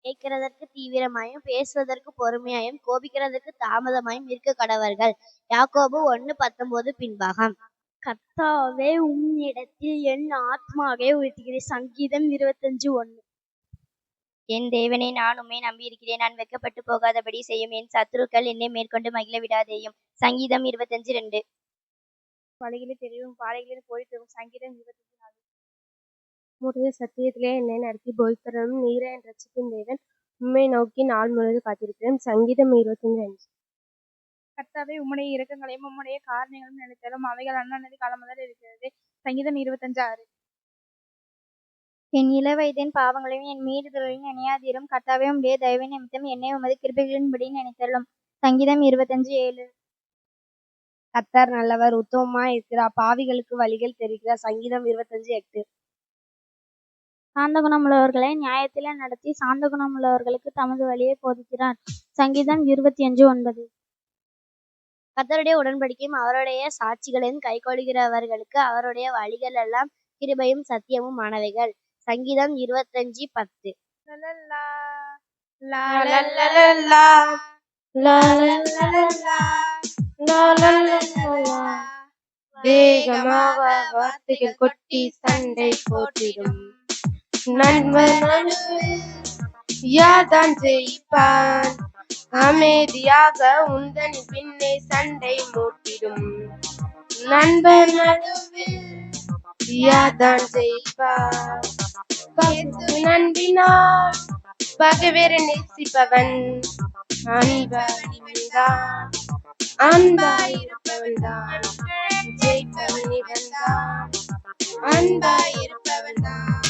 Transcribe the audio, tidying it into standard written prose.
கேட்கிறதற்கு தீவிரமாயும் பேசுவதற்கு பொறுமையாயும் கோபிக்கிறதற்கு தாமதமாயும் இருக்க கடவர்கள். யாக்கோபு 1:19 பின்பாகம். கர்த்தாவே உம்மிடத்தில் என் ஆத்மாவை உயர்த்துகிறேன். சங்கீதம் 25:1. என் தேவனே, நான் உம்மை நம்பியிருக்கிறேன். நான் வெட்கப்பட்டு போகாதபடி செய்யும். என் சத்துருக்கள் என்னை மேற்கொண்டு மகிழ விடாதேயும். சங்கீதம் 25:2. வழிகளில் தெரியும், பாறைகளில் போய் தரும். சங்கீதம் 25:4. உம்முடைய சத்தியத்திலே என்னை நடத்தி போய்த்தரும். நீரே என் ரட்சிப்பின் தேவன். உம்மை நோக்கி நாள் முழுவதும் காத்திருக்கிறேன். சங்கீதம் 25:5. கர்த்தாவே, உம்முடைய இரக்கங்களையும் உம்முடைய காரணங்களும் நினைத்தாலும் அவைகள் அண்ணனது காலம் முதல் இருக்கிறது. சங்கீதம் 25:6. என் இளவயதின் பாவங்களையும் என் மீறுதலையும் நினையாதிரும். கர்த்தாவே, உம்முடைய தயவு நிமித்தம் என்னை உமது கிருபைகளின்படி நினைத்தள்ளும். சங்கீதம் 25:7. கர்த்தர் நல்லவர், உத்தமமாய் இருக்கிறார், பாவிகளுக்கு வழிகள் தெரிகிறார். சங்கீதம் 25:8. சாந்த குணமுள்ளவர்களை நியாயத்திலே நடத்தி சாந்த குணமுள்ளவர்களுக்கு தமது வழியை போதிக்கிறார். சங்கீதம் 25:9. கர்த்தருடைய உடன்படிக்கையும் அவருடைய சாட்சிகளையும் கைக்கொள்கிறவர்களுக்கு அவருடைய வழிகள் எல்லாம் கிருபையும் சத்தியமும் ஆனவைகள். சங்கீதம் 25:10. வேகமாக வார்த்தைகள் கொட்டி சண்டை போட்டிடும். நண்பன் யார்தான் ஜெயிப்பான்? அமைதியாக உந்தன் பின்னே சண்டை மூட்டிடும். நண்பன் நடுவில் யார்தான் ஜெயிப்பான்? நண்பினால் பகைவரை நேசிப்பவன் அன்பவன்தான். அன்பாயிருப்பவன் தான் ஜெயிப்பவன். இவன் தான் அன்பாயிருப்பவன் தான்